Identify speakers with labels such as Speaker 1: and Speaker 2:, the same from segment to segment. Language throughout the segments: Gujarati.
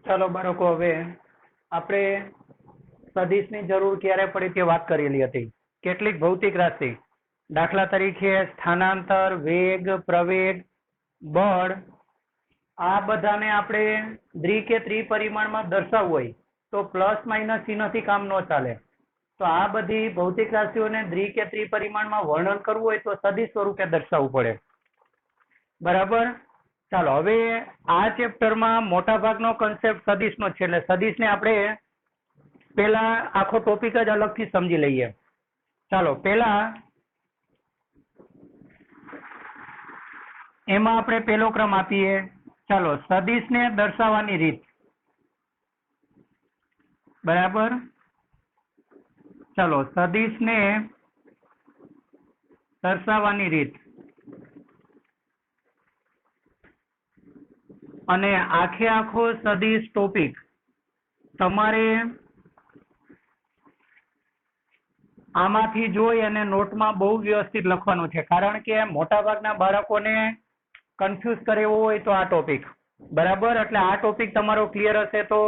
Speaker 1: ચાલો બાળકો, હવે આપણે સદિશની જરૂર ક્યારે પડી તે વાત કરેલી હતી. કેટલીક ભૌતિક રાશિ, દાખલા તરીકે સ્થાનાંતર, વેગ, પ્રવેગ, બળ, આ બધાને આપણે દ્વિ કે ત્રિપરિમાણમાં દર્શાવવું હોય તો પ્લસ માઇનસ ચિહ્નથી કામ ન ચાલે. તો આ બધી ભૌતિક રાશિઓને દ્વિ કે ત્રિપરિમાણમાં વર્ણન કરવું હોય તો સદિશ સ્વરૂપે દર્શાવવું પડે. બરાબર. ચાલો, હવે આ ચેપ્ટરમાં મોટા ભાગનો કન્સેપ્ટ સદિશનો છે, એટલે સદિશને આપણે પેલા આખો ટોપિક જ અલગથી સમજી લઈએ. ચાલો, પેલા એમાં આપણે પેલો ક્રમ આપીએ. ચાલો, સદિશને દર્શાવવાની રીત. બરાબર. ચાલો, સદિશને દર્શાવવાની રીત અને આખો સદિશ ટોપિક તમારે આમાંથી જોઈ અને નોટમાં બહુ વ્યવસ્થિત લખવાનું છે, કારણ કે મોટા ભાગના બાળકોને કન્ફ્યુઝ કરે એવો હોય તો આ ટોપિક. બરાબર. એટલે આ ટોપિક તમારો ક્લિયર હશે તો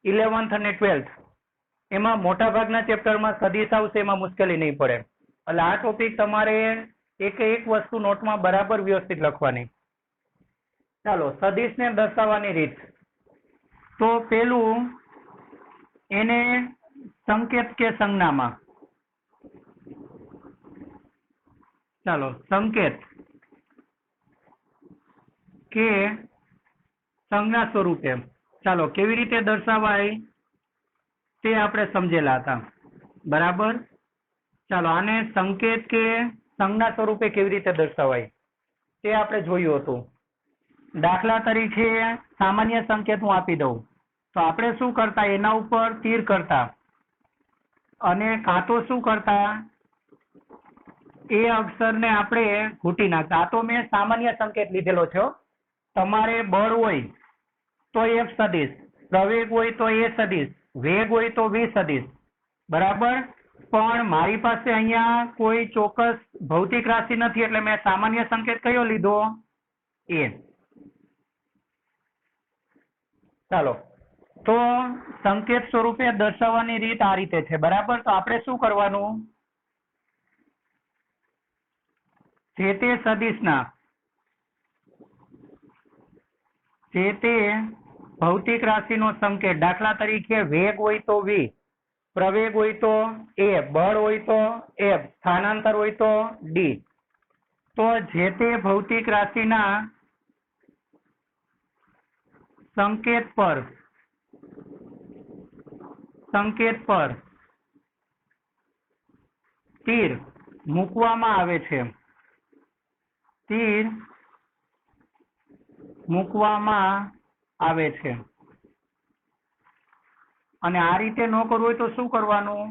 Speaker 1: 11th અને 12th એમાં મોટા ભાગના ચેપ્ટરમાં સદિશ આવશે, એમાં મુશ્કેલી નહીં પડે. એટલે આ ટોપિક તમારે એક વસ્તુ નોટમાં બરાબર વ્યવસ્થિત લખવાની. ચાલો, સદિશને દર્શાવવાની રીત. તો પેલું એને સંકેત કે સંજ્ઞામાં. ચાલો, સંકેત કે સંજ્ઞા સ્વરૂપે. ચાલો, કેવી રીતે દર્શાવાય તે આપણે સમજેલા હતા. બરાબર. ચાલો, આને સંકેત કે સંજ્ઞા સ્વરૂપે કેવી રીતે દર્શાવાય તે આપણે જોયું હતું. દાખલા તરીકે સામાન્ય સંકેત હું આપી દઉં તો આપણે શું કરતા, એના ઉપર તીર કરતા અને કાં તો શું કરતા, એ અક્ષરને આપણે ઘૂંટી નાખતા. આ તો મેં સામાન્ય સંકેત લીધેલો છે. તમારે બળ હોય તો એક સદિશ, પ્રવેગ હોય તો એ સદિશ, વેગ હોય તો વી સદિશ. બરાબર. પણ મારી પાસે અહીંયા કોઈ ચોક્કસ ભૌતિક રાશિ નથી, એટલે મેં સામાન્ય સંકેત કયો લીધો? એ. ચાલો, તો સંકેત સ્વરૂપે દર્શાવવાની રીત આ રીતે છે. બરાબર. તો આપણે શું કરવાનું, જે તે સદિશના જે તે ભૌતિક રાશિનો સંકેત, દાખલા તરીકે વેગ હોય તો વી, પ્રવેગ હોય તો એ, બળ હોય તો એફ, સ્થાનાંતર હોય તો ડી. તો જે તે ભૌતિક રાશિના સંકેત પર તીર મૂકવામાં આવે છે. તીર મૂકવામાં આવે છે. અને આ રીતે ન કરવું હોય તો શું કરવાનું?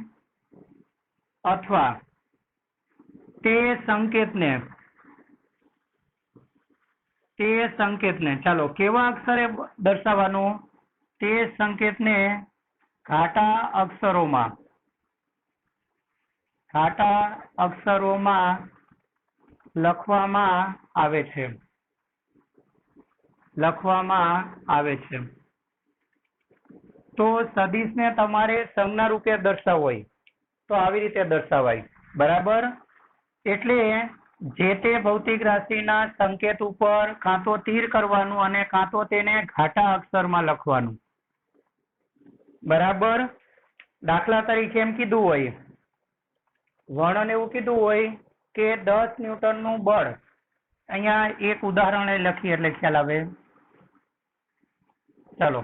Speaker 1: અથવા તે સંકેતને ચાલો કેવા અક્ષરે દર્શાવવાનું? તે સંકેતને ઘાટા અક્ષરોમાં લખવામાં આવે છે. તો સદિશને તમારે સંજ્ઞા રૂપે દર્શાવવો હોય તો આવી રીતે દર્શાવાય. બરાબર. એટલે જે તે ભૌતિક રાશિના સંકેત ઉપર કાં તો તીર કરવાનું અને કાં તો તેને ઘાટા અક્ષરમાં લખવાનું. બરાબર. દાખલા તરીકે એમ કીધું હોય, વર્ણન એવું કીધું હોય કે 10 ન્યૂટનનું બળ. અહીંયા એક ઉદાહરણ લખીએ એટલે ખ્યાલ આવે. ચાલો,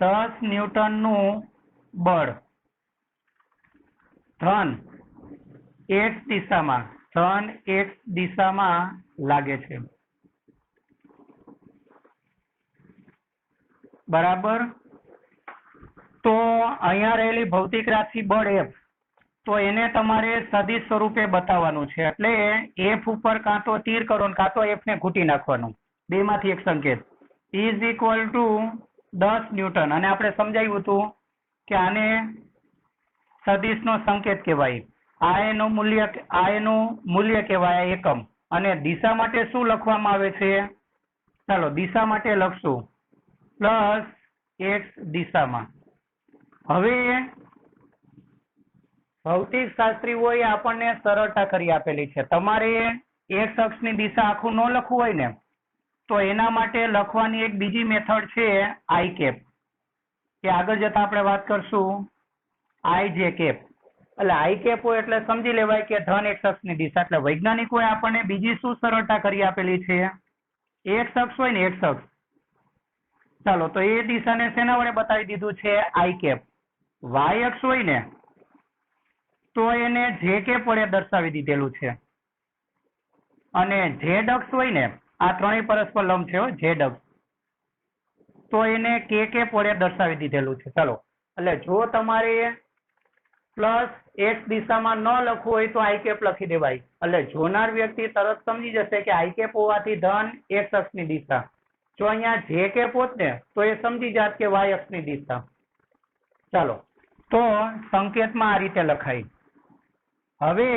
Speaker 1: 10 ન્યૂટનનું બળ ધન x દિશામાં લાગે છે. બરાબર. તો અહીંયા રહેલી ભૌતિક રાશિ બળ એફ, તો એને તમારે સદિશ સ્વરૂપે બતાવવાનું છે. એટલે એફ ઉપર કાં તો તીર કરો ને કાં તો એફ ને ઘૂંટી નાખવાનું. બેમાંથી એક સંકેત ઇઝ ઇક્વલ ટુ 10 ન્યૂટન. અને આપણે સમજાવ્યું હતું કે આને સદિશનો સંકેત કહેવાય. આ એનું મૂલ્ય કહેવાય એકમ. અને દિશા માટે શું લખવામાં આવે છે? ચાલો દિશા માટે લખશું પ્લસ x દિશામાં. હવે ભૌતિક શાસ્ત્રીઓએ આપણને સરળતા કરી આપેલી છે. તમારે x અક્ષની દિશા આખું ન લખવું હોય ને તો એના માટે લખવાની એક બીજી મેથડ છે i કેપ, કે આગળ જતા આપણે વાત કરશું i j કેપ. એટલે i કેપ હોય એટલે સમજી લેવાય કે ધન x અક્ષની દિશા. એટલે વૈજ્ઞાનિકોએ આપણને બીજી શું સરળતા કરી આપેલી છે? x અક્ષ હોય ને x અક્ષ, ચાલો તો એ દિશાને શેના વડે બતાવી દીધું છે? i cap. y અક્ષ હોય ને તો એને જે કેપ વડે દર્શાવી દીધેલું છે, અને ઝેડ અક્ષ હોય ને, આ ત્રણેય પરસ્પર લંબ છે ઝેડ અક્ષ, તો એને કે કેપ વડે દર્શાવી દીધેલું છે. ચાલો એટલે જો તમારે પ્લસ x દિશામાં ન લખવું હોય તો i કેપ લખી દેવાય. એટલે જોનાર વ્યક્તિ તરત સમજી જશે કે i કેપ હોવાથી ધન x અક્ષની દિશા. જો અહીંયા જે કેપ હોત ને તો એ સમજી જાત કે y અક્ષની દિશા. ચાલો તો સંકેતમાં આ રીતે લખાય. હવે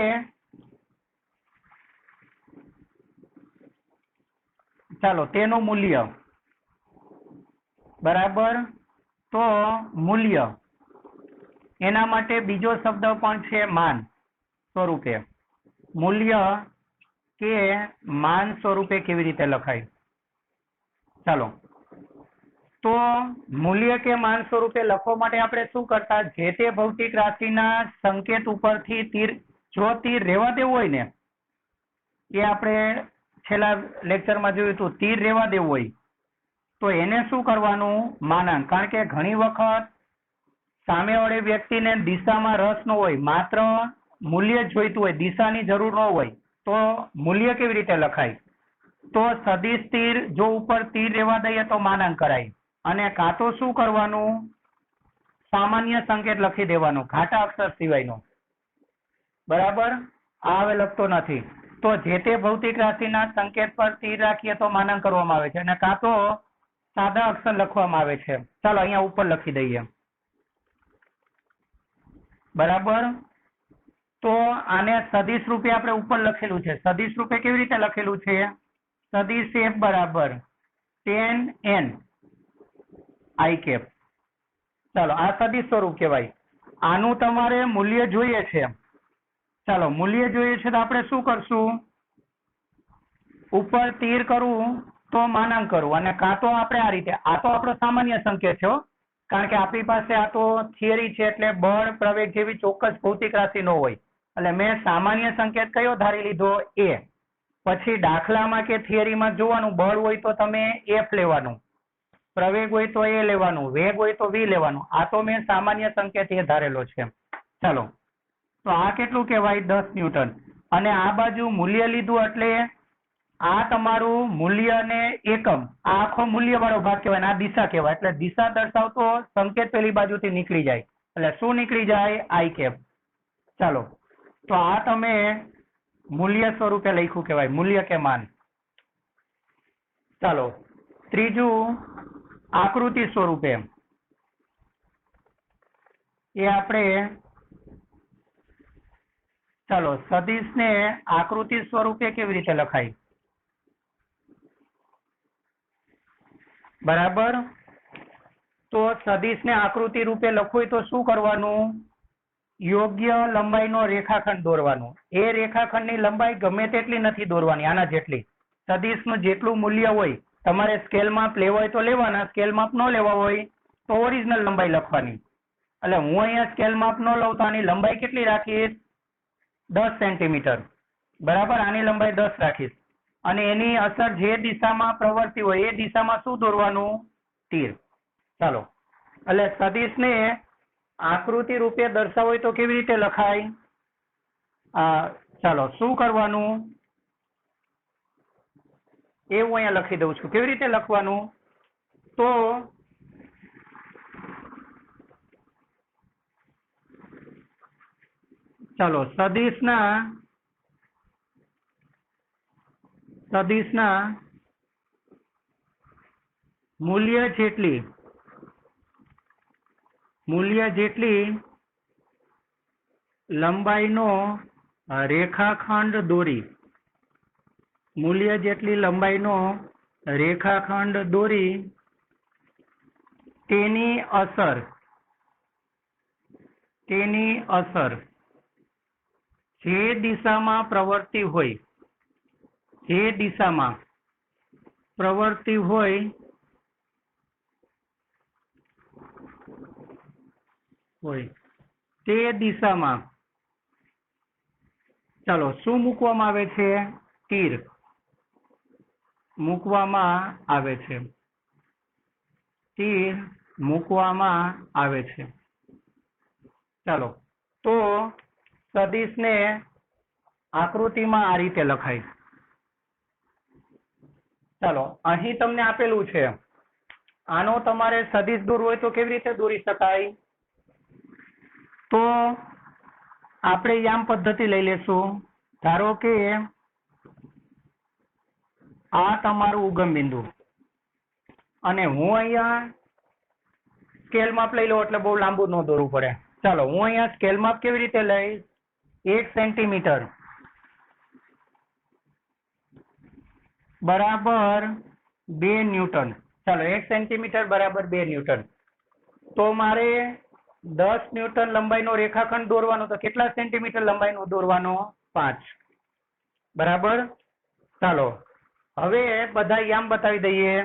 Speaker 1: ચાલો તેનું મૂલ્ય બરાબર, તો મૂલ્ય એના માટે બીજો શબ્દ પણ છે માન સ્વરૂપે. મૂલ્ય કે માન સ્વરૂપે કેવી રીતે લખાય? ચાલો તો મૂલ્ય કે માન સ્વરૂપે લખવા માટે આપણે શું કરતા? જે તે ભૌતિક રાશિના સંકેત ઉપરથી તીર, જો તીર રહેવા દેવું હોય ને, એ આપણે છેલ્લા લેક્ચરમાં જોયું હતું, તીર રહેવા દેવું હોય તો એને શું કરવાનું? માનાંક. કારણ કે ઘણી વખત સામેવાળી વ્યક્તિને દિશામાં રસ ન હોય, માત્ર મૂલ્ય જ જોઈતું હોય, દિશાની જરૂર ન હોય, તો મૂલ્ય કેવી રીતે લખાય? તો સદિશ તીર, જો ઉપર તીર રહેવા દઈએ તો માનાંક કરાય, અને કાં તો શું કરવાનું? સામાન્ય સંકેત લખી દેવાનો, ઘાટા અક્ષર સિવાયનો. બરાબર, આ હવે લખતો નથી. તો જે તે ભૌતિક રાશિના સંકેત પર તીર રાખીએ તો માનાંક કરવામાં આવે છે, અને કાં તો સાદા અક્ષર લખવામાં આવે છે. ચાલો અહીંયા ઉપર લખી દઈએ. બરાબર, તો આને સદિશ રૂપે આપણે ઉપર લખેલું છે. સદિશ રૂપે કેવી રીતે લખેલું છે? સદિશ f બરાબર tan n i કેપ. ચાલો આ સદિશ સ્વરૂપ કહેવાય. આનું તમારે મૂલ્ય જોઈએ છે. ચાલો મૂલ્ય જોઈએ છે તો આપણે શું કરશું? ઉપર તીર કરવું તો માનાંક કરવું, અને કાં તો આપણે આ રીતે, આ તો આપણો સામાન્ય સંકેત છે, કારણ કે આપણી પાસે આ તો થિયરી છે, એટલે બળ પ્રવેગ જેવી ચોક્કસ ભૌતિક રાશિ ન હોય. એટલે મેં સામાન્ય સંકેત કયો ધારી લીધો? એ. પછી દાખલામાં કે થિયરીમાં જોવાનું, બળ હોય તો તમે એફ લેવાનું, પ્રવેગ હોય તો એ લેવાનું, વેગ હોય તો વી લેવાનું. આ તો મેં સામાન્ય સંકેત એ ધારેલો છે. ચાલો તો આ કેટલું કહેવાય? 10 ન્યૂટન. અને આ બાજુ મૂલ્ય લીધું એટલે આ તમારું મૂલ્ય ને એકમ, આ આખો મૂલ્ય વાળો ભાગ કહેવાય, આ દિશા કહેવાય. એટલે દિશા દર્શાવતો સંકેત પેલી બાજુથી નીકળી જાય. એટલે શું નીકળી જાય? i cap. ચાલો તો આ તમે મૂલ્ય સ્વરૂપે લખ્યું કહેવાય, મૂલ્ય કે માન. ચાલો ત્રીજું આકૃતિ સ્વરૂપે, એ આપણે ચાલો સદિશને આકૃતિ સ્વરૂપે કેવી રીતે લખાય? બરાબર, તો સદિશને આકૃતિ રૂપે લખવું તો શું કરવાનું? યોગ્ય લંબાઈનો રેખાખંડ દોરવાનું. એ રેખાખંડની લંબાઈ ગમે તેટલી નથી દોરવાની, આના જેટલી. સદિશનું જેટલું મૂલ્ય હોય, તમારે સ્કેલ માપ લેવા હોય તો લેવાના, સ્કેલ માપ ન લેવા હોય તો ઓરિજિનલ લંબાઈ લખવાની. એટલે હું અહીંયા સ્કેલ માપ ન લઉં તો આની લંબાઈ કેટલી રાખીશ? 10 સેન્ટીમીટર. બરાબર, આની લંબાઈ 10 રાખીશ, અને એની અસર જે દિશામાં પ્રવર્તી હોય એ દિશામાં શું દોરવાનું? તીર. ચાલો એટલે સદિશને આકૃતિ રૂપે દર્શાવો હોય તો કેવી રીતે લખાય? ચાલો શું કરવાનું એ હું અહીંયા લખી દઉં છું. કેવી રીતે લખવાનું? તો ચાલો સદિશના મૂલ્ય જેટલી લંબાઈનો રેખાખંડ દોરી, મૂલ્ય જેટલી લંબાઈનો રેખાખંડ દોરી તેની અસર જે દિશામાં પ્રવર્તી હોય તે દિશામાં ચાલો શું મૂકવામાં આવે છે? તીર મૂકવામાં આવે છે. ચાલો તો સદિશને આકૃતિમાં આ રીતે લખાય. ચાલો અહીં તમને આપેલું છે, આનો તમારે સદિશ દોરવો હોય તો કેવી રીતે દોરી શકાય? તો આપણે યામ પદ્ધતિ લઈ લેશું. ધારો કે આ તમારું ઉગમ બિંદુ અને હું અહીંયા સ્કેલ માપ લઈ લઉં એટલે બહુ લાંબુ ન દોરવું પડે. ચાલો હું અહીંયા સ્કેલ માપ કેવી રીતે લઈશ? 1 સેન્ટીમીટર બરાબર 2 ન્યૂટન. ચાલો 1 સેન્ટીમીટર બરાબર 2 ન્યૂટન. તો મારે 10 ન્યૂટન લંબાઈનો રેખાખંડ દોરવાનો, તો કેટલા સેન્ટીમીટર લંબાઈનો દોરવાનો? 5. બરાબર. ચાલો હવે બધા યામ બતાવી દઈએ.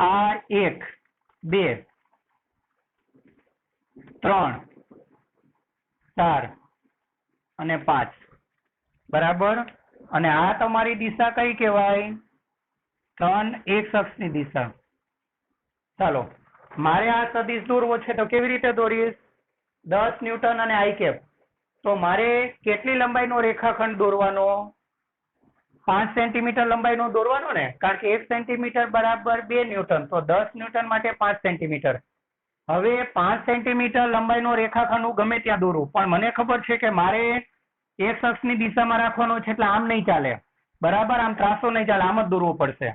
Speaker 1: આ 1 2 3 4 અને 5. બરાબર. અને આ તમારી દિશા કઈ કહેવાય? 3 x અક્ષની દિશા. ચાલો મારે આ સદિશ દોરવો છે તો કેવી રીતે દોરીશ? 10 ન્યૂટન અને i કેપ. તો મારે કેટલી લંબાઈનો રેખાખંડ દોરવાનો? 5 સેન્ટીમીટર લંબાઈનો દોરવાનો ને, કારણ કે 1 સેન્ટીમીટર બરાબર 2 ન્યૂટન. તો 10 ન્યૂટન માટે 5 સેન્ટીમીટર. હવે 5 સેન્ટીમીટર લંબાઈનો રેખાખંડ હું ગમે ત્યાં દોરું, પણ મને ખબર છે કે મારે x અક્ષની દિશામાં રાખવાનો છે, એટલે આમ નહીં ચાલે. બરાબર. આમ ત્રાસો નહીં ચાલે, આમ જ દોરવો પડશે.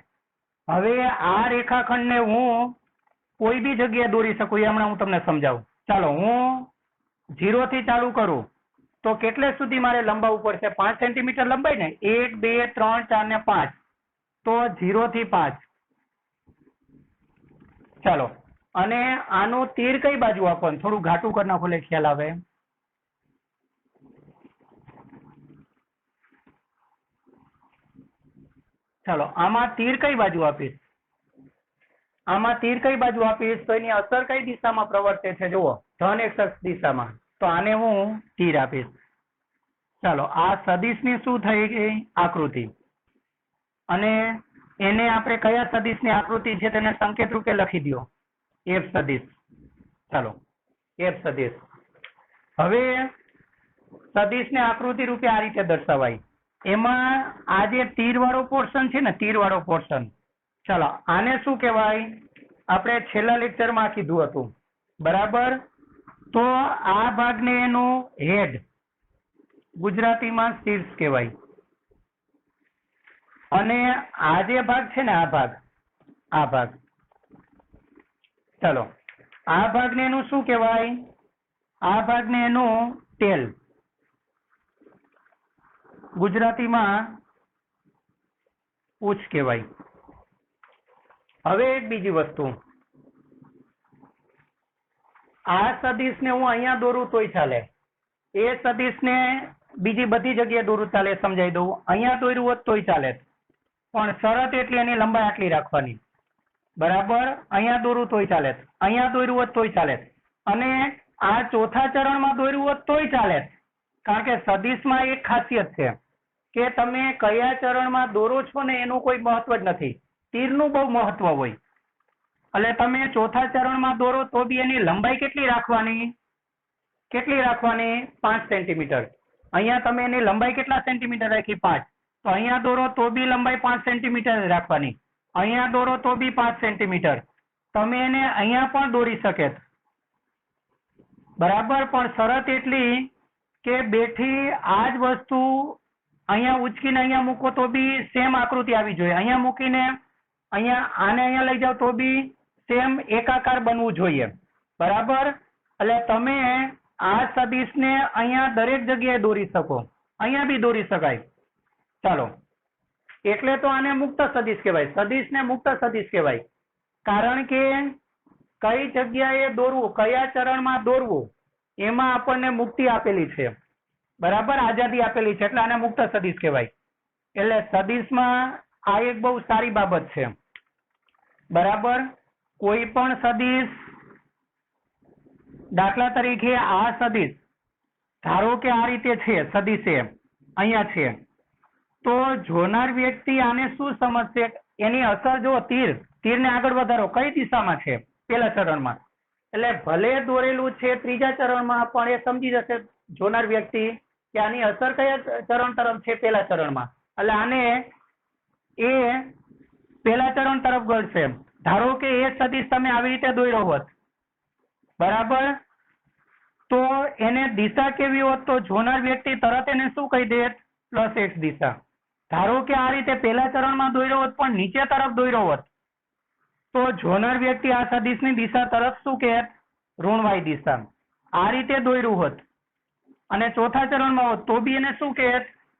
Speaker 1: હવે આ રેખાખંડને હું કોઈ બી જગ્યાએ દોરી શકું, એ હમણાં હું તમને સમજાવું. ચાલો હું 0 થી ચાલુ કરું તો કેટલે સુધી મારે લંબાવવું પડશે? 5 સેન્ટીમીટર લંબાઈ ને, 1 2 3 4 ને 5. તો 0 થી 5. ચાલો અને આનું તીર કઈ બાજુ આપવાનું? થોડું ઘાટું કરી નાખો એટલે ખ્યાલ આવે. ચાલો આમાં તીર કઈ બાજુ આપીશ? તો એની અસર કઈ દિશામાં પ્રવર્તે છે? જુઓ, ધન x અક્ષ દિશામાં. તો આને હું તીર આપીશ. ચાલો આ સદિશની શું થઈ ગઈ? આકૃતિ. અને એને આપણે કયા સદિશની આકૃતિ છે તેને સંકેત રૂપે લખી દો, f સદિશ. ચાલો f સદિશ. હવે સદિશને આકૃતિ રૂપે આ રીતે દર્શાવાય. એમાં આ જે તીર વાળો પોર્શન છે ને, તીર વાળો પોર્શન, ચાલો આને શું કહેવાય? આપણે છેલ્લા લેક્ચરમાં કીધું હતું. બરાબર. તો આ ભાગને એનું હેડ, ગુજરાતીમાં શીર્ષ કહેવાય. અને આ જે ભાગ છે ને, આ ભાગ, ચાલો આ ભાગને એનું શું કહેવાય? આ ભાગને એનું ટેલ, ગુજરાતીમાં પૂંછ કહેવાય. હવે એક બીજી વસ્તુ, આ સદિશને હું અહીંયા દોરું તોય ચાલે, એ સદિશને બીજી બધી જગ્યાએ દોરું ચાલે, સમજાવી દઉં. અહીંયા દોર્યું હોત તોય ચાલે, પણ શરત એટલી એની લંબાઈ આટલી રાખવાની. બરાબર. અહીંયા દોરું તોય ચાલે, અહીંયા દોર્યું હોત તોય ચાલે, અને આ ચોથા ચરણમાં દોર્યું હોત તોય ચાલે. કારણ કે સદિશમાં એક ખાસિયત છે કે તમે કયા ચરણમાં દોરો છો ને એનું કોઈ મહત્વ જ નથી, તીરનું બહુ મહત્વ હોય. એટલે તમે ચોથા ચરણમાં દોરો તો બી એની લંબાઈ કેટલી રાખવાની? 5 સેન્ટીમીટર. અહીંયા તમે એની લંબાઈ કેટલા સેન્ટીમીટર રાખી? 5. તો અહીંયા દોરો તો બી લંબાઈ 5 સેન્ટીમીટર રાખવાની, અહીંયા દોરો તો બી 5 સેન્ટીમીટર. તમે એને અહીંયા પણ દોરી શકે. બરાબર. પણ શરત એટલી કે બેઠી આ જ વસ્તુ અહીંયા ઉચકીને અહીંયા મૂકો તો બી સેમ આકૃતિ આવી જોઈએ. અહીંયા મૂકીને અહીંયા આને અહીંયા લઈ જાઓ તો બી સેમ એકાકાર બનવું જોઈએ. બરાબર. એટલે તમે આ સદિશને અહીંયા દરેક જગ્યાએ દોરી શકો, અહીંયા બી દોરી શકાય. ચાલો એટલે તો આને મુક્ત સદિશ કહેવાય, સદિશને મુક્ત સદિશ કહેવાય. કારણ કે કઈ જગ્યાએ દોરવું, કયા ચરણમાં દોરવું, એમાં આપણને મુક્તિ આપેલી છે, બરાબર, આઝાદી આપેલી છે, એટલે આને મુક્ત સદિશ કહેવાય. એટલે સદિશમાં આ એક બહુ સારી બાબત છે, બરાબર. કોઈ પણ સદિશ, દાખલા તરીકે આ સદિશ ધારો કે આ રીતે છે, સદિશ અહીંયા છે, તો જોનાર વ્યક્તિ આને શું સમજશે, એની અસર જો તીરને આગળ વધારો કઈ દિશામાં છે, પેલા ચરણમાં, એટલે ભલે દોરેલું છે ત્રીજા ચરણમાં, પણ એ સમજી જશે જોનાર વ્યક્તિ કે આની અસર કયા ચરણ તરફ છે, પેલા ચરણમાં, એટલે આને એ પેલા ચરણ તરફ ગળશે. ધારો કે એ સદિશ તમે આવી રીતે દોર્યો હોત, બરાબર, તો એને દિશા કેવી હોત, તો જોનાર વ્યક્તિ તરત એને શું કહી દે, +x દિશા. ધારો કે આ રીતે પેલા ચરણમાં દોર્યો હોત પણ નીચે તરફ દોર્યો હોત, તો જોનાર વ્યક્તિ આ સદિશની દિશા તરફ શું કહે, ઋણ y દિશા. આ રીતે દોર્યું હોત અને ચોથા ચરણમાં હોત તો બી એને શું કહે,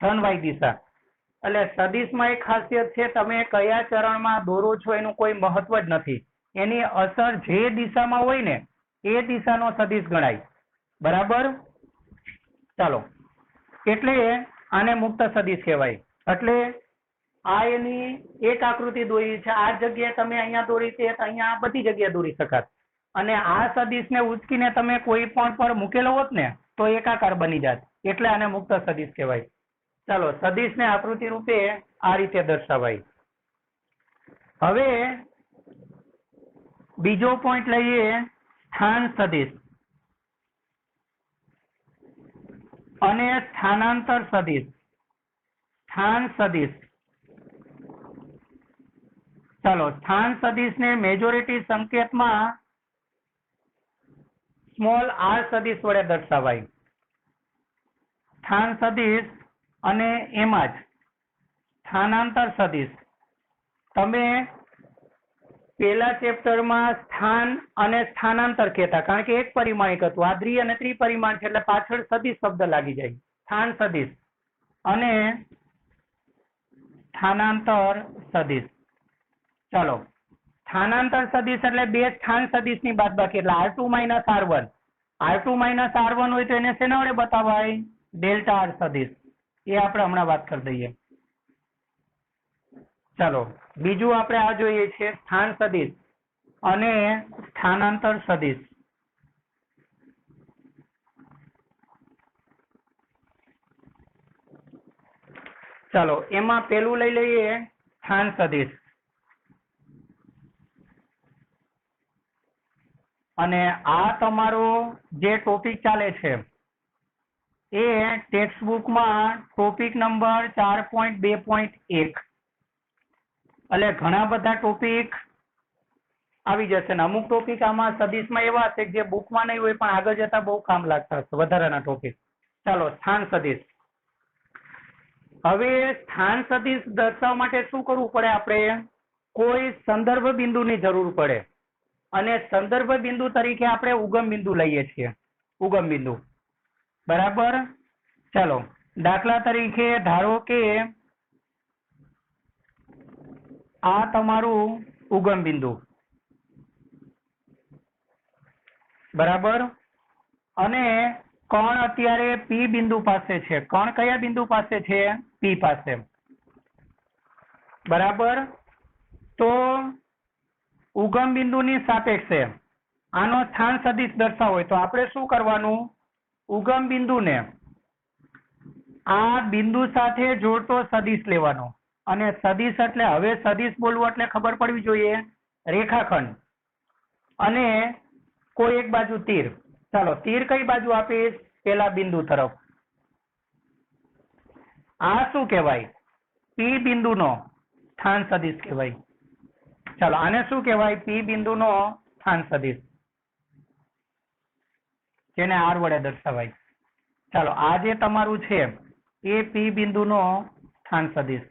Speaker 1: ધન y દિશા. એટલે સદિશમાં એક ખાસિયત છે, તમે કયા ચરણમાં દોરો છો એનું કોઈ મહત્વ જ નથી, એની અસર જે દિશામાં હોય ને એ દિશાનો સદિશ ગણાય, બરાબર. ચાલો, એટલે આને મુક્ત સદિશ કહેવાય. એટલે આ એની એક આકૃતિ દોરી છે, આ જગ્યાએ તમે અહીંયા દોરી છે, અહીંયા બધી જગ્યાએ દોરી શકાત, અને આ સદિશને ઉચકીને તમે કોઈ પણ પર મૂકેલો હોત ને તો એકાકાર બની જાત, એટલે આને મુક્ત સદિશ કહેવાય. ચાલો, સદિશને આકૃતિ રૂપે આ રીતે દર્શાવાય. હવે બીજો પોઈન્ટ લઈએ, સ્થાન સદિશ અને સ્થાનાંતર સદિશ. સ્થાન સદિશ, ચાલો, સ્થાન સદિશને મેજોરિટી સંકેતમાં સ્મોલ r સદિશ વડે દર્શાવાય. સ્થાન સદિશ અને એમાં જ સ્થાનાંતર સદિશ. તમે પેલા ચેપ્ટરમાં સ્થાન અને સ્થાનાંતર કહેતા, કારણ કે એક પરિમાણિક હતું, આ દ્વિ અને ત્રિપરિમાણ છે, એટલે પાછળ સદિશ શબ્દ લાગી જાય. સ્થાન સદિશ અને સ્થાનાંતર સદિશ. ચાલો, સ્થાનાંતર સદિશ એટલે બે સ્થાન સદિશની બાદબાકી, એટલે r2 - r1. r2 - r1 હોય તો એને શેના વડે બતાવાય, ડેલ્ટા r સદિશ. એ આપણે હમણાં વાત કરી દઈએ. ચાલો, બીજું આપણે આ જોઈએ છે, સ્થાન સદિશ અને સ્થાનાંતર સદિશ. ચાલો, એમાં પેલું લઈ લઈએ, સ્થાન સદિશ. અને આ તમારો જે ટોપિક ચાલે છે એ ટેક્સ્ટ બુકમાં ટોપિક નંબર 4.2.1, એટલે ઘણા બધા ટોપિક આવી જશે ને અમુક ટોપિક આમાં સદિશમાં એવા હશે જે બુકમાં નહીં હોય પણ આગળ જતા બહુ કામ લાગતા હશે, વધારાના ટોપિક. ચાલો, સ્થાન સદિશ. હવે સ્થાન સદિશ દર્શાવવા માટે શું કરવું પડે, આપણે કોઈ સંદર્ભ બિંદુની જરૂર પડે, અને સંદર્ભ બિંદુ તરીકે આપણે ઉગમ બિંદુ લઈએ છીએ, ઉગમ બિંદુ, બરાબર. ચાલો, દાખલા તરીકે ધારો કે આ તમારું ઉગમ બિંદુ, બરાબર, અને કણ અત્યારે P બિંદુ પાસે છે. કણ કયા બિંદુ પાસે છે, P પાસે, બરાબર. તો ઉગમ બિંદુની સાપેક્ષે આનો સ્થાન સદિશ દર્શાવો હોય તો આપણે શું કરવાનું, ઉગમ બિંદુને આ બિંદુ સાથે જોડતો સદિશ લેવાનો. અને સદિશ એટલે, હવે સદિશ બોલવું એટલે ખબર પડવી જોઈએ, રેખાખંડ અને કોઈ એક બાજુ તીર. ચાલો, તીર કઈ બાજુ આપીશ, પેલા બિંદુ તરફ. આ શું કહેવાય, P બિંદુનો સ્થાન સદિશ કહેવાય. ચાલો, આને શું કહેવાય, P બિંદુનો સ્થાન સદિશ, જેને R વડે દર્શાવાય. ચાલો, આ જે તમારું છે એ P બિંદુનો સ્થાન સદિશ.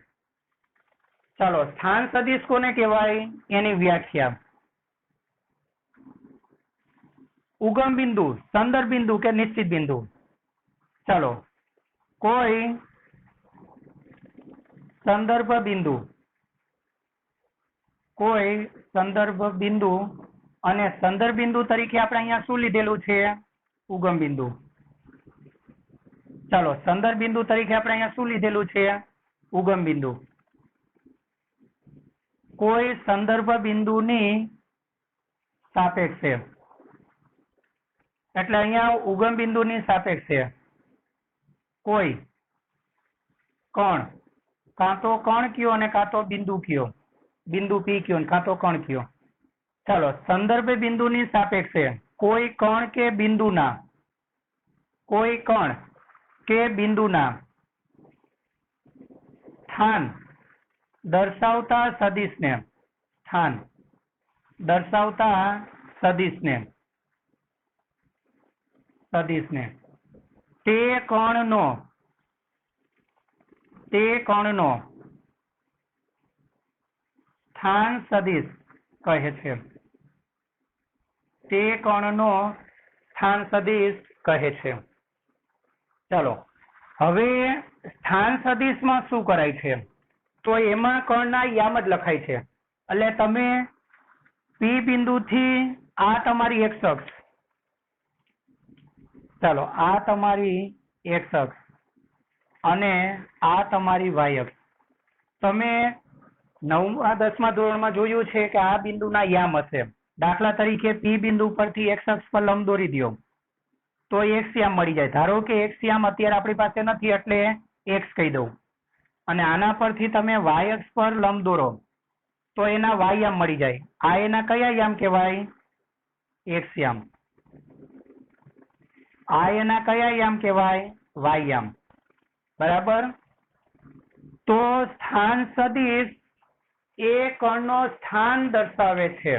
Speaker 1: ચાલો, સ્થાન સદિશ કોને કહેવાય, એની વ્યાખ્યા. ઉગમ બિંદુ, સંદર્ભ બિંદુ કે નિશ્ચિત બિંદુ. ચાલો, કોઈ સંદર્ભ બિંદુ, કોઈ સંદર્ભ બિંદુ, અને સંદર્ભ બિંદુ તરીકે આપણે અહીંયા શું લીધેલું છે? ઉગમ બિંદુ. ચાલો, સંદર્ભ બિંદુ તરીકે આપણે અહીંયા શું લીધેલું છે? ઉગમ બિંદુ. કોઈ સંદર્ભ બિંદુની સાપેક્ષે, એટલે અહીંયા ઉગમ બિંદુની સાપેક્ષે કોઈ કણ, કાં તો કણ કયો અને કાં તો બિંદુ કયો, બિંદુ પી કયો અને કાં તો કણ કયો. ચાલો, સંદર્ભ બિંદુની સાપેક્ષે કોઈ કણ કે બિંદુના, કોઈ કણ કે બિંદુના સ્થાન દર્શાવતા સદિશને, સ્થાન દર્શાવતા સદિશને, સદિશને તે કણનો સ્થાન સદિશ કહે છે. તે કણનો સ્થાન સદિશ કહે છે. ચાલો, હવે સ્થાન સદિશમાં શું કરાય છે? તો એમાં કણના યામ જ લખાય છે. એટલે તમે પી બિંદુથી આ તમારી એક્સ અક્ષ, ચાલો આ તમારી એક્સ અક્ષ અને આ તમારી વાય અક્ષ, તમે 9મા 10મા ધોરણમાં જોયું છે કે આ બિંદુના યામ હશે. દાખલા તરીકે પી બિંદુ પરથી એક્સ અક્ષ પર લંબ દોરી દો તો એક્સ યામ મળી જાય. ધારો કે એક્સ યામ અત્યારે આપણી પાસે નથી એટલે એક્સ કહી દઉં, અને આના પરથી તમે વાય અક્ષ પર લંબ દોરો તો એના વાય યામ મળી જાય. આ એના કયા યામ કહેવાય? એક્સ યામ. આ એના કયા યામ કહેવાય? વાય યામ. બરાબર. તો સ્થાન સદિશ એ કણનો સ્થાન દર્શાવે છે,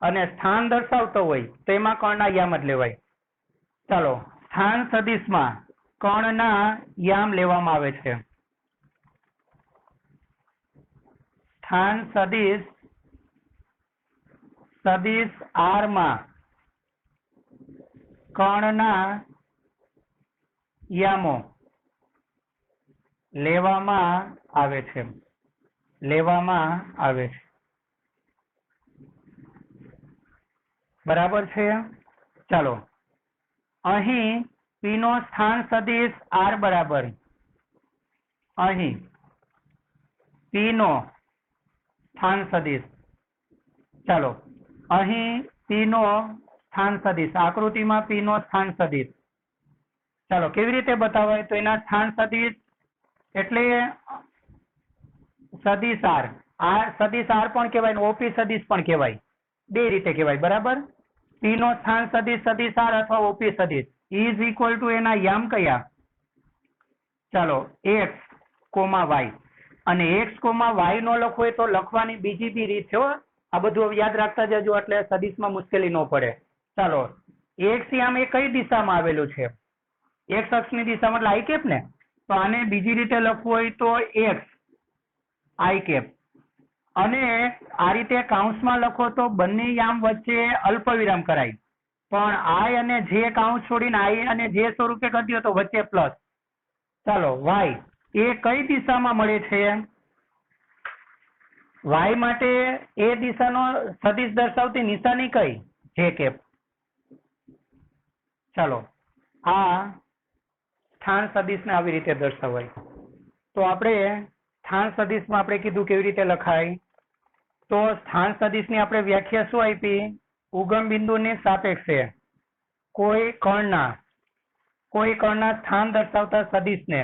Speaker 1: અને સ્થાન દર્શાવતો હોય તો એમાં કણના યામ જ લેવાય. ચાલો, સ્થાન સદિશમાં કણના યામ લેવામાં આવે છે. સ્થાન સદિશ, સદિશ આર માં કણના યામો લેવામાં આવે છે, લેવામાં આવે છે. બરાબર છે. ચાલો, અહીં પી નો સ્થાન સદિશ આર બરાબર, અહીં પી નો સ્થાન સદિશ, ચાલો અહીં પી નો સ્થાન સદિશ, આકૃતિમાં પી નો સ્થાન સદિશ. ચાલો, કેવી રીતે બતાવાય? તો એના સ્થાન સદિશ એટલે સદિશ આર. આ સદિશ આર પણ કહેવાય ને ઓપી સદિશ પણ કહેવાય, બે રીતે કહેવાય. બરાબર. પી નો સ્થાન સદિશ સદિશ આર અથવા ઓપી સદિશ ઇઝ ઇક્વલ ટુ એના યામ કયા? ચાલો, એક્સ કોમા વાય. અને એક્સ કોમા વાય નો લખવો હોય તો લખવાની બીજી બી રીત છે. આ બધું યાદ રાખતા જજો એટલે સદિશમાં મુશ્કેલી ન પડે. ચાલો, એક્સ યામ એ કઈ દિશામાં આવેલું છે? એક્સ અક્ષની દિશામાં, એટલે આઈ કેપ ને. તો આને બીજી રીતે લખવું હોય તો એક્સ આઈ કેપ, અને આ રીતે કાઉન્સમાં લખો તો બંને યામ વચ્ચે અલ્પ વિરામ કરાય, પણ આઈ અને જે કાઉન્સ છોડીને આઈ અને જે સ્વરૂપે કરી દો તો વચ્ચે પ્લસ. ચાલો, વાય એ કઈ દિશામાં મળે છે? વાય માટે એ દિશાનો સદિશ દર્શાવતી નિશાની કઈ? જે કેપ. ચાલો, આ સ્થાન સદિશને આવી રીતે દર્શાવાય. તો આપણે સ્થાન સદિશમાં આપણે કીધું કેવી રીતે લખાય. તો સ્થાન સદિશની આપણે વ્યાખ્યા શું આપી? ઉગમ બિંદુની સાપેક્ષે કોઈ કણના સ્થાન દર્શાવતા સદિશને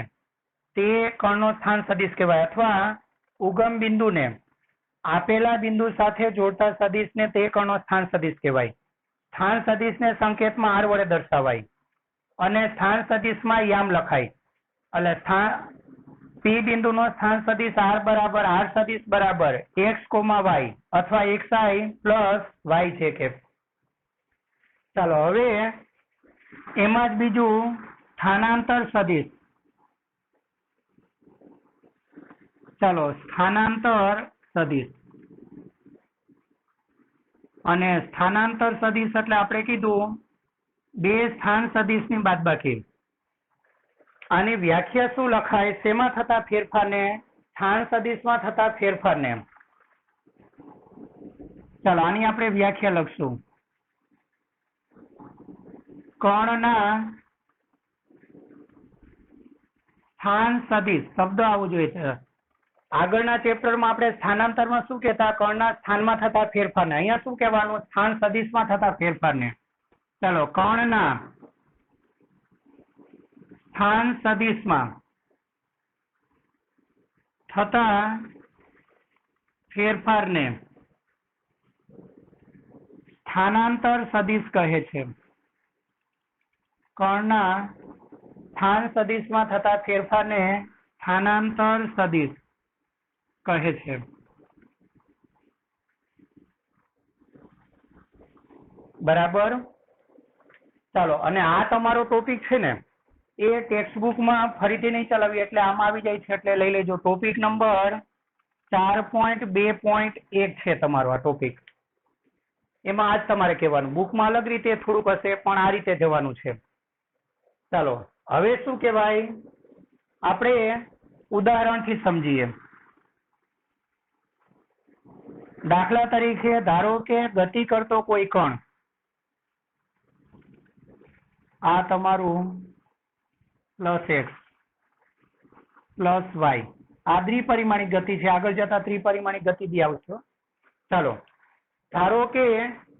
Speaker 1: તે કણનો સ્થાન સદિશ કહેવાય, અથવા ઉગમ બિંદુને આપેલા બિંદુ સાથે જોડતા સદિશને તે કણનો સ્થાન સદિશ કહેવાય. સ્થાન સદિશને સંકેતમાં આર વડે દર્શાવાય અને સ્થાન સદિશમાં યામ લખાય. એટલે સ્થાન પી બિંદુનો સ્થાન સદિશ આર બરાબર આર સદિશ બરાબર એક્સ કોમા વાય અથવા એક્સ આઈ પ્લસ વાય છે કે. ચાલો, હવે એમાં જ બીજું સ્થાનાંતર સદિશ. ચાલો, સ્થાનાંતર સદિશ. અને સ્થાનાંતર સદિશ એટલે આપણે કીધું બે સ્થાન સદિશની બાદબાકી. આની વ્યાખ્યા શું લખાય? શેમાં થતા ફેરફારને સ્થાન સદિશમાં થતા ફેરફારને, ચાલો આની આપણે વ્યાખ્યા લખશું. કર્ણના સ્થાન સદિશ શબ્દ આવવું જોઈએ છે. આગળના ચેપ્ટરમાં આપણે સ્થાનાંતરમાં શું કહેતા? કર્ણના સ્થાનમાં થતા ફેરફારને. અહીંયા શું કહેવાનું? સ્થાન સદિશમાં થતા ફેરફારને. ચાલો, કર્ણના સ્થાન સદિશમાં થતા ફેરફારને સ્થાનાંતર સદિશ કહે છે. કર્ણના સ્થાન સદિશમાં થતા ફેરફારને સ્થાનાંતર સદિશ કહે છે. બરાબર. ચાલો, અને આ તમારો ટોપિક છે ને, એ ટેક્સ્ટબુકમાં ફરીથી નહીં ચલાવી એટલે આમ આવી જાય છે, એટલે લઈ લેજો. ટોપિક નંબર 4.2.1 છે તમારો આ ટોપિક. એમાં આજ તમારે કહેવાનું. બુકમાં અલગ રીતે થોડુંક હશે, પણ આ રીતે જવાનું છે. ચાલો, હવે શું કહેવાય, આપણે ઉદાહરણથી સમજીએ. દાખલા તરીકે ધારો કે ગતિ કરતો કોઈ કણ, આ તમારું +x + y, આ દ્વિપરિમાણિક ગતિ છે. આગળ જતા ત્રિપરિમાણિક ગતિ બી આવશે. ચાલો, ધારો કે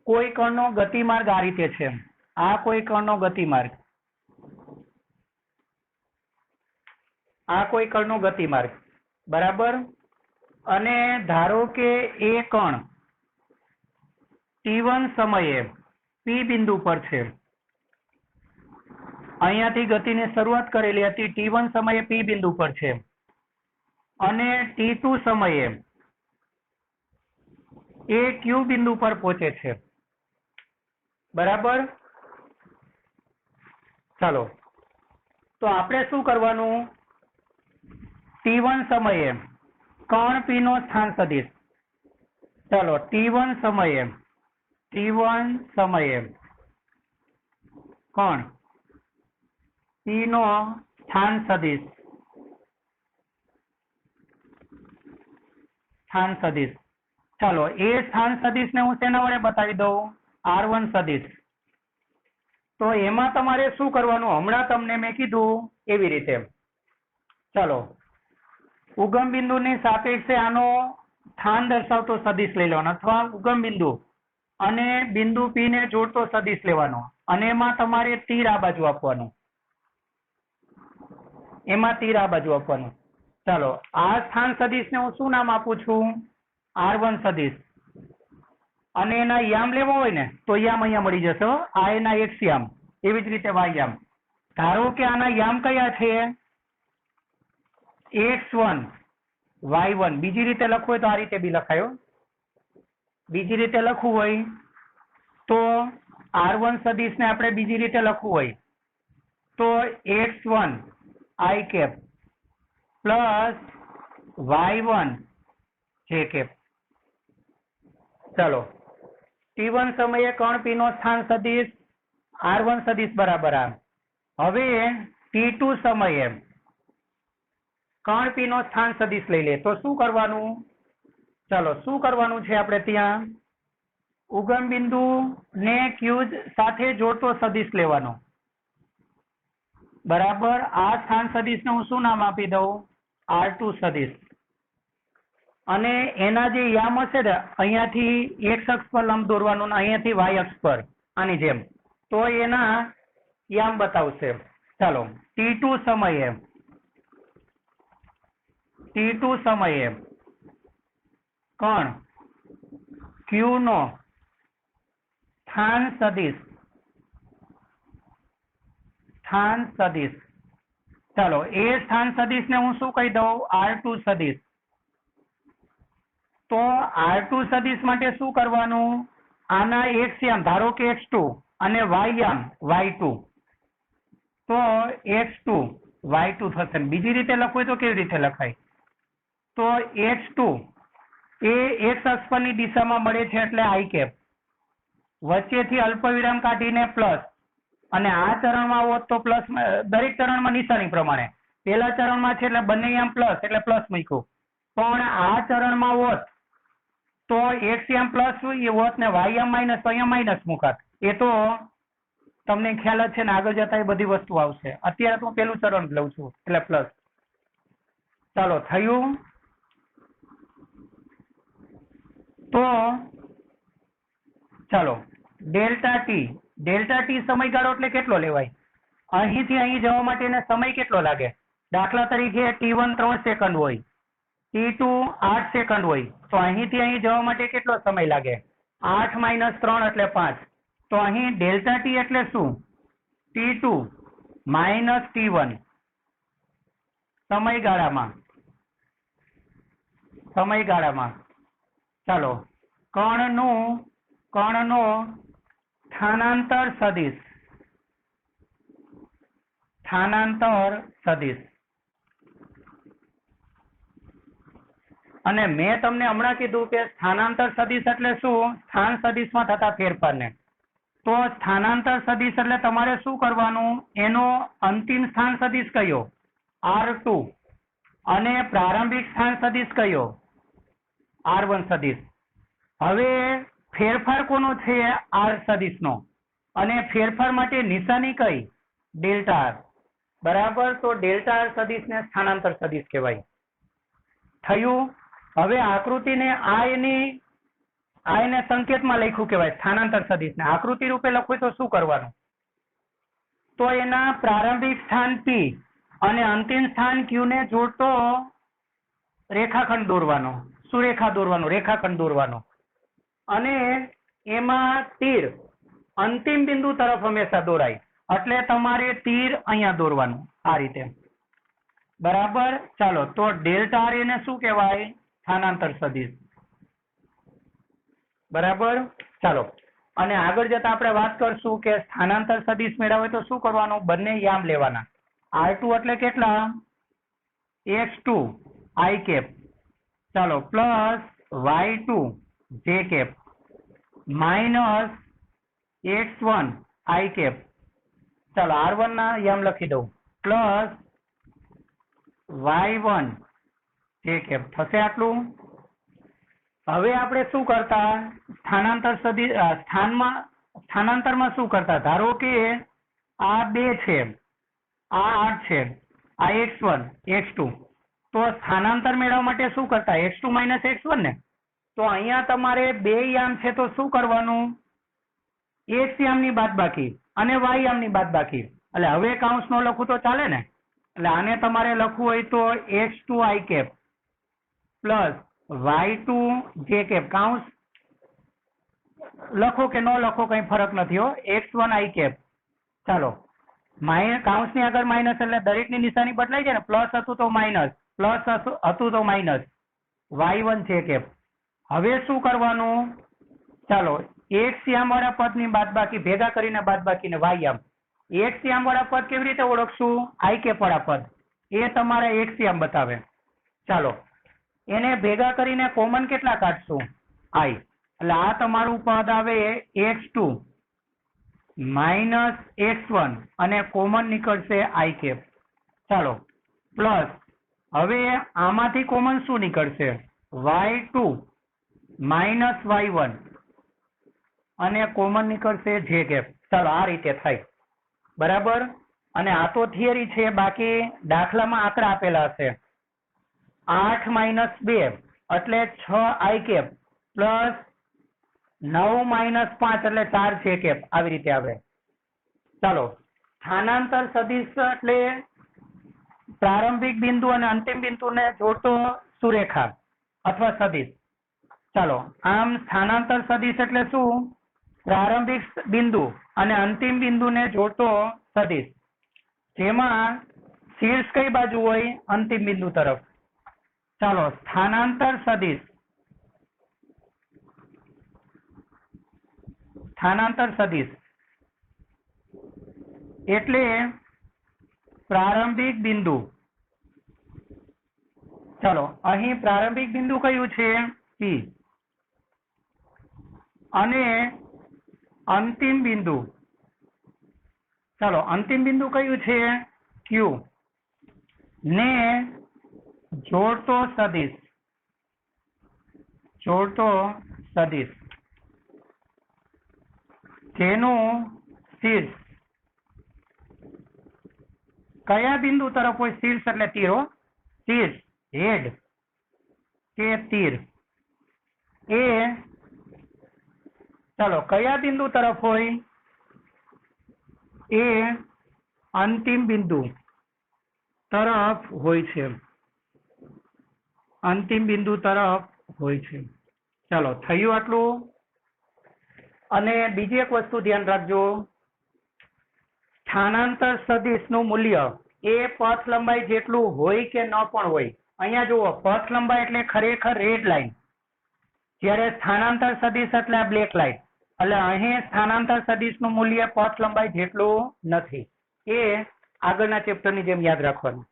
Speaker 1: કોઈ કણનો ગતિમાર્ગ આ રીતે છે. આ કોઈ કણનો ગતિમાર્ગ, આ કોઈ કણનો ગતિમાર્ગ, બરાબર. અને ધારો કે એ કણ t1 સમયે p બિંદુ પર છે. અહીંયાથી ગતિની શરૂઆત કરેલી હતી, t1 સમયે p બિંદુ પર છે, અને t2 સમયે એ q બિંદુ પર પહોંચે છે. બરાબર. ચાલો, તો આપણે શું કરવાનું? t1 સમયે કણ p નો સ્થાન સદિશ. ચાલો, t1 સમયે કણ p નો સ્થાન સદિશ, ચાલો, એ સ્થાન સદિશને હું શેના વડે બતાવી દઉં? r1 સદિશ. તો એમાં તમારે શું કરવાનું? હમણાં તમને મેં કીધું એવી રીતે. ચાલો, ઉગમ બિંદુની સાપેક્ષે આનો સ્થાન દર્શાવતો સદિશ લઈ લેવાનો, અથવા ઉગમ બિંદુ અને બિંદુ P ને જોડતો સદિશ લેવાનો, અને એમાં તમારે તીર આ બાજુ આપવાનું. ચાલો, આ સ્થાન સદિશને હું શું નામ આપું છું? r1 સદિશ. અને એના યામ લેવો હોય ને તો યામ અહીંયા મળી જશે. આ એના x યામ, એવી જ રીતે y યામ. ધારો કે આના યામ કયા છે? x1 y1. બીજી રીતે લખવું હોય તો આ રીતે બી લખાયો. બીજી રીતે લખવું હોય તો r1 સદિશને આપણે બીજી રીતે લખવું હોય તો x1 i cap plus y1 j cap. ચાલો, t1 સમયે કણ p નો સ્થાન સદિશ r1 સદિશ બરાબર આ. હવે t2 સમયે કણ p નો સ્થાન સદિશ લઈ લે તો શું કરવાનું? ચાલો, શું કરવાનું છે આપણે? ત્યાં ઉગમ બિંદુ ને q સાથે જોડતો સદિશ લેવાનો. બરાબર. આ સ્થાન સદિશને હું શું નામ આપી દઉં? r2 સદિશ. અને એના જે યામ હશે ને, અહીંયાથી x અક્ષ પર લંબ દોરવાનું, અહીંયાથી y અક્ષ પર આની જેમ, તો એના યામ બતાવશે. ચાલો, t2 સમયે કણ q નો સ્થાન સદિશ. ચાલો, એ સ્થાન સદિશને હું શું કહી દઉં? r2 સદિશ. તો r2 સદિશ માટે શું કરવાનું? આના x યામ ધારો કે x2 અને y યામ y2, તો x2 y2 થશે. બીજી રીતે લખવું હોય તો કેવી રીતે લખાય? તો x2 એ x અક્ષ પરની દિશામાં મળે છે એટલે i કેપ, વચ્ચેથી અલ્પવિરામ કાઢીને પ્લસ, અને આ ચરણમાં હોત તો પ્લસ. દરેક ચરણમાં નિશાની પ્રમાણે, પહેલા ચરણમાં છે એટલે બંને યામ પ્લસ એટલે પ્લસ મૂક્યું, પણ આ ચરણમાં હોત તો x m પ્લસ હોત ને y m માઇનસ તો અહીંયા માઇનસ મુકાત. એ તો તમને ખ્યાલ જ છે ને, આગળ જતા એ બધી વસ્તુ આવશે. અત્યારે તો હું પેલું ચરણ લઉં છું એટલે પ્લસ. ચાલો થયું. તો ચાલો ડેલ્ટા ટી સમયગાળો એટલે કેટલો લેવાય? અહીંથી અહીં જવા માટેનો સમય કેટલો લાગે? દાખલા તરીકે T1 3 સેકન્ડ હોય, T2 8 સેકન્ડ હોય, તો અહીંથી અહીં જવા માટે કેટલો સમય લાગે? 8 - 3 એટલે 5. તો અહીં ડેલ્ટા ટી એટલે શું? T2 - T1 સમયગાળામાં. ચાલો કણનો સ્થાનાંતર સદિશ. અને મેં તમને હમણાં કીધું કે સ્થાનાંતર સદિશ એટલે શું? સ્થાન સદિશમાં થતા ફેરફારને. તો સ્થાનાંતર સદિશ એટલે તમારે શું કરવાનું? એનો અંતિમ સ્થાન સદિશ કયો? R2. અને પ્રારંભિક સ્થાન સદિશ કયો? R1 સદિશ. હવે ફેરફાર કોનો છે? R સદિશનો. અને ફેરફાર માટે નિશાની કઈ? Delta R. બરાબર. તો ડેલ્ટા R સદિશને સ્થાનાંતર સદિશ કહેવાય. થયું. હવે આકૃતિને આને સંકેતમાં લખ્યું કહેવાય સ્થાનાંતર સદિશને. આકૃતિ રૂપે લખવું તો શું કરવાનું? તો એના પ્રારંભિક સ્થાન P અને અંતિમ સ્થાન Q ને જોડતો રેખાખંડ દોરવાનો. શું રેખા દોરવાનો? રેખાખંડ દોરવાનો. અને એમાં તીર અંતિમ બિંદુ તરફ હંમેશા દોરાય. એટલે તમારે તીર અહીંયા દોરવાનું આ રીતે. બરાબર. ચાલો તો ડેલ્ટા R એને શું કહેવાય? સ્થાનાંતર સદિશ. બરાબર. ચાલો અને આગળ જતા આપણે વાત કરશું કે સ્થાનાંતર સદિશ મેળવે તો શું કરવાનું? બંને યામ લેવાના. R2 એટલે કેટલા? x2 i cap. ચાલો plus y2 j cap minus x1 i cap. ચાલો R1 ના યામ લખી દઉં. પ્લસ y1 j કેપ થશે આટલું. હવે આપણે શું કરતા? સ્થાનાંતર સદિશ સ્થાનાંતરમાં શું કરતા? ધારો કે આ 2 છે, આ 8 છે, આ x1 x2. તો સ્થાનાંતર મેળવવા માટે શું કરતા? x2 - x1 ને. તો અહીંયા તમારે 2 યામ છે તો શું કરવાનું? x યામની બાદબાકી અને y યામની બાદબાકી. એટલે હવે કૌંસ નો લખું તો ચાલે ને. એટલે આને તમારે લખવું હોય તો x2 i cap plus y2 j cap. કૌંસ લખો કે ન લખો કઈ ફરક નથી હો. x1 i cap. ચાલો કૌંસની આગળ માઇનસ એટલે દરેકની નિશાની બદલાઈ જાય ને. પ્લસ હતું તો માઇનસ, પ્લસ હતું તો માઇનસ. y1 j cap. હવે શું કરવાનું? ચાલો x યામ વાળા પદની બાદબાકી ભેગા કરીને બાદબાકીને y યામ. x યામ વાળા પદ કેવી રીતે ઓળખશું? i કેપ વાળા પદ. એ તમારા x યામ બતાવે. ચાલો એને ભેગા કરીને કોમન કેટલા કાઢશું? i. એટલે આ તમારું પદ આવે x2 માઇનસ x1 અને કોમન નીકળશે i કેપ. ચાલો પ્લસ હવે આમાંથી કોમન શું નીકળશે? y2 માઇનસ y1 અને કોમન નીકળશે j કેપ. ચાલો આ રીતે થાય. બરાબર. અને આ તો થિયરી છે, બાકી દાખલામાં આંકડા આપેલા હશે. 8 - 2 એટલે 6 i કેપ પ્લસ 9 - 5 એટલે 4 j કેપ. આવી રીતે આવે. ચાલો સ્થાનાંતર સદિશ એટલે પ્રારંભિક બિંદુ અને અંતિમ બિંદુને જોડતો સુરેખા અથવા સદિશ. ચાલો આમ સ્થાનાંતર સદિશ એટલે શું? પ્રારંભિક બિંદુ અને અંતિમ બિંદુને જોડતો સદિશ. જેમાં શીર્ષ કઈ બાજુ હોય? અંતિમ બિંદુ તરફ. ચાલો સ્થાનાંતર સદિશ. સ્થાનાંતર સદિશ એટલે પ્રારંભિક બિંદુ. ચાલો અહીં પ્રારંભિક બિંદુ કયું છે? P. અને અંતિમ બિંદુ. ચાલો અંતિમ બિંદુ કયું છે? Q. ને જોડતો સદિશ. જોડતો સદિશ જેનું શીર્ષ કયા બિંદુ તરફ હોય? શીર્ષ એટલે તીર હો, શીર્ષ હેડ કે તીર એ ચાલો કયા બિંદુ તરફ હોય? એ અંતિમ બિંદુ તરફ હોય છે, અંતિમ બિંદુ તરફ હોય છે. ચાલો થયું આટલું. અને બીજી એક વસ્તુ ધ્યાન રાખજો, સ્થાનાંતર સદિશનું મૂલ્ય એ પથ લંબાઈ જેટલું હોય કે ન પણ હોય. અહીંયા જુઓ, પથ લંબાઈ એટલે ખરેખર રેડ લાઈન, જ્યારે સ્થાનાંતર સદિશ એટલે આ બ્લેક લાઈન. એટલે અહીં સ્થાનાંતર સદિશનું મૂલ્ય પથ લંબાઈ જેટલું નથી. એ આગળના ચેપ્ટરની જેમ યાદ રાખવાનું.